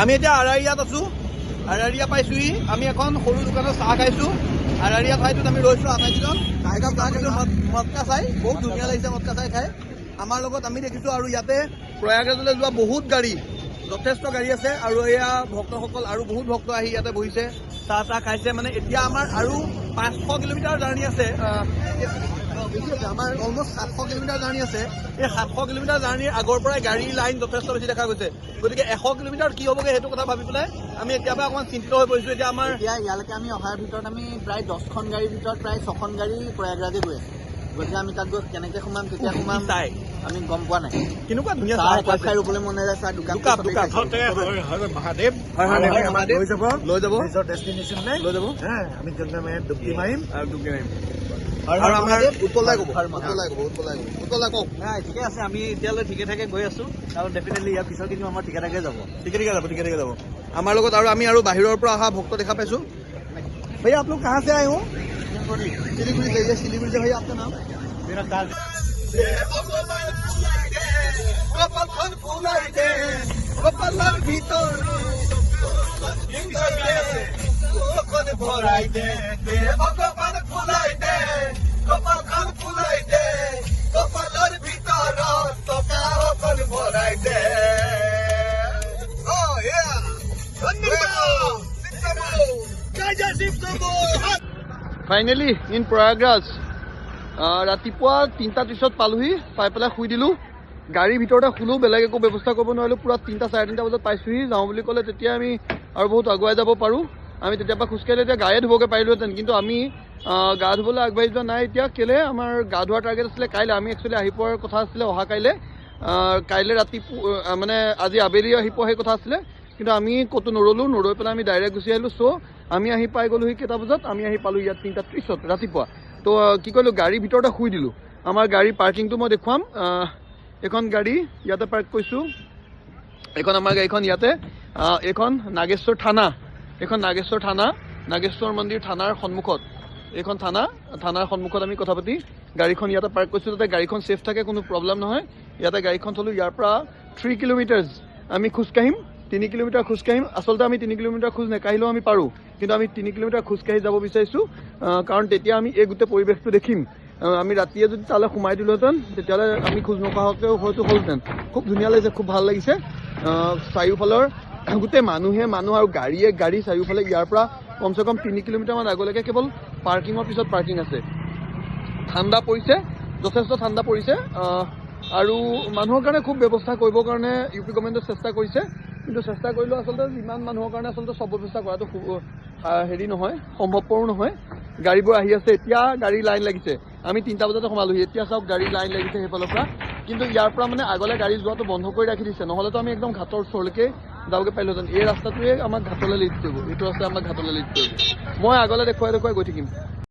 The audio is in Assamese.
আমি এতিয়া আৰাৰিয়াত আছোঁ। আৰাৰিয়া পাইছোঁহি। আমি এখন সৰু দোকানত চাহ খাইছোঁ। আৰাৰিয়া ঠাইটোত আমি ৰৈছোঁ 28জন। মদকা চাই বহুত ধুনীয়া লাগিছে মদকা চাই খাই। আমাৰ লগত আমি দেখিছোঁ আৰু ইয়াতে প্ৰয়াগৰাজলৈ যোৱা বহুত গাড়ী, যথেষ্ট গাড়ী আছে আৰু এয়া ভক্তসকল আৰু বহুত ভক্ত আহি ইয়াতে বহিছে, চাহ খাইছে। মানে এতিয়া আমাৰ আৰু 500 কিলোমিটাৰ জাৰ্ণি আছে। আমাৰ অলমষ্ট 700 কিলোমিটাৰ জাৰ্ণি আছে। এই 700 কিলোমিটাৰ জাৰ্ণিৰ আগৰ পৰাই গাড়ীৰ লাইন যথেষ্ট বেছি দেখা গৈছে। গতিকে 100 কিলোমিটাৰ কি হ'বগৈ সেইটো কথা ভাবি পেলাই আমি এতিয়াৰ পৰা অকণমান চিন্তিত হৈ পৰিছোঁ। এতিয়া ইয়ালৈকে আমি অহাৰ ভিতৰত আমি প্ৰায় 10খন গাড়ীৰ ভিতৰত প্ৰায় 6খন গাড়ী প্ৰয়াগৰাজে গৈ আছে। গতিকে আমি তাত গৈ কেনেকৈ সোমাম, কেতিয়া সোমাম চাই আমি গম পোৱা নাই। কেনেকুৱা ধুনীয়া চাহ খাই ৰুবলৈ মন নাযায়। চাহ দোকান মহাদেৱ লৈ যাব নিজৰ ডেষ্টিনেশ্যনলৈ লৈ যাব। আমি গংগা মায়াত ডুবকি মাৰিম আৰু ডুবকি মাৰিম। আৰু আমাৰ উৎপলাই ক'ব কওক। নাই ঠিকে আছে, আমি এতিয়ালৈ ঠিকে ঠাকে গৈ আছোঁ আৰু ডেফিনেটলি ইয়াৰ পিছৰ কিন্তু আমাৰ ঠিকে ঠাকে যাব। ঠিকে যাব। আমাৰ লগত আৰু আমি আৰু বাহিৰৰ পৰা অহা ভক্ত দেখা পাইছোঁ। भैया आप लोग कहाँ से आए हो? सिलीगुड़ी से। ये सिलीगुड़ी से। भैया आपका नाम? मेरा काज ফাইনেলি ইন প্ৰয়াগৰাজ ৰাতিপুৱা 3:30 পালোহি। পাই পেলাই শুই দিলোঁ। গাড়ীৰ ভিতৰতে শুলোঁ, বেলেগ একো ব্যৱস্থা কৰিব নোৱাৰিলোঁ। পূৰা 3টা 3:30 বজাত পাইছোঁহি। যাওঁ বুলি ক'লে তেতিয়া আমি আৰু বহুত আগুৱাই যাব পাৰোঁ। আমি তেতিয়াৰ পৰা খোজকাঢ়িলে এতিয়া গায়ে ধুবগৈ পাৰিলোহেঁতেন, কিন্তু আমি গা ধুবলৈ আগবাঢ়ি যোৱা নাই। এতিয়া কেলৈ আমাৰ গা ধোৱাৰ টাৰ্গেট আছিলে কাইলৈ। আমি একচুৱেলি আহি পোৱাৰ কথা আছিলে অহা কাইলৈ ৰাতিপুৱা, মানে আজি আবেলি আহি পোৱা সেই কথা আছিলে, কিন্তু আমি ক'তো নৰৈ পেলাই আমি ডাইৰেক্ট গুচি আহিলোঁ। চ' আমি আহি পাই গ'লোহি কেইটা বজাত? আমি আহি পালোঁ ইয়াত 3:30 ৰাতিপুৱা। তো কি কৰিলোঁ, গাড়ীৰ ভিতৰতে শুই দিলোঁ। আমাৰ গাড়ীৰ পাৰ্কিংটো মই দেখুৱাম। এখন গাড়ী ইয়াতে পাৰ্ক কৰিছোঁ। এইখন আমাৰ গাড়ীখন ইয়াতে। এইখন নাগেশ্বৰ থানা। নাগেশ্বৰ মন্দিৰ থানাৰ সন্মুখত। এইখন থানাৰ সন্মুখত আমি কথা পাতি গাড়ীখন ইয়াতে পাৰ্ক কৰিছোঁ, যাতে গাড়ীখন ছেফ থাকে, কোনো প্ৰব্লেম নহয়। ইয়াতে গাড়ীখন থলোঁ। ইয়াৰ পৰা 3 কিলোমিটাৰ আমি খোজকাঢ়িম। 3 কিলোমিটাৰ খোজকাঢ়িম। আচলতে আমি 3 কিলোমিটাৰ খোজ নাকাঢ়িলেও আমি পাৰোঁ, কিন্তু আমি 3 কিলোমিটাৰ খোজকাঢ়ি যাব বিচাৰিছোঁ, কাৰণ তেতিয়া আমি এই গোটেই পৰিৱেশটো দেখিম। আমি ৰাতিয়ে যদি তালৈ সোমাই দিলোহেঁতেন তেতিয়াহ'লে আমি খোজ নকঢ়াকেও হয়তো হ'লহেঁতেন। খুব ধুনীয়া লাগিছে, খুব ভাল লাগিছে। চাৰিওফালৰ গোটেই মানুহ আৰু গাড়ী চাৰিওফালে। ইয়াৰ পৰা কমচে কম 3 কিলোমিটাৰমান আগলৈকে কেৱল পাৰ্কিঙৰ পিছত পাৰ্কিং আছে। ঠাণ্ডা পৰিছে, যথেষ্ট ঠাণ্ডা পৰিছে, আৰু মানুহৰ কাৰণে খুব ব্যৱস্থা কৰিবৰ কাৰণে ইউ পি গভৰ্ণমেণ্টে চেষ্টা কৰিছে, কিন্তু চেষ্টা কৰিলেও আচলতে ইমান মানুহৰ কাৰণে আচলতে চব ব্যৱস্থা কৰাটো হেৰি নহয়, সম্ভৱপৰো নহয়। গাড়ীবোৰ আহি আছে। এতিয়া গাড়ীৰ লাইন লাগিছে। আমি 3টা বজাতে সোমালোহি। এতিয়া চাওক গাড়ীৰ লাইন লাগিছে সেইফালৰ পৰা, কিন্তু ইয়াৰ পৰা মানে আগলৈ গাড়ী যোৱাটো বন্ধ কৰি ৰাখি দিছে, নহ'লেতো আমি একদম ঘাটৰ ওচৰলৈকে যাবগৈ পাৰিলোহেঁতেন। এই ৰাস্তাটোৱে আমাক ঘাটলৈ লিড কৰিব। এইটো ৰাস্তাই আমাক ঘাটলৈ লিড কৰিব। মই আগলৈ দেখুৱাই গৈ থাকিম।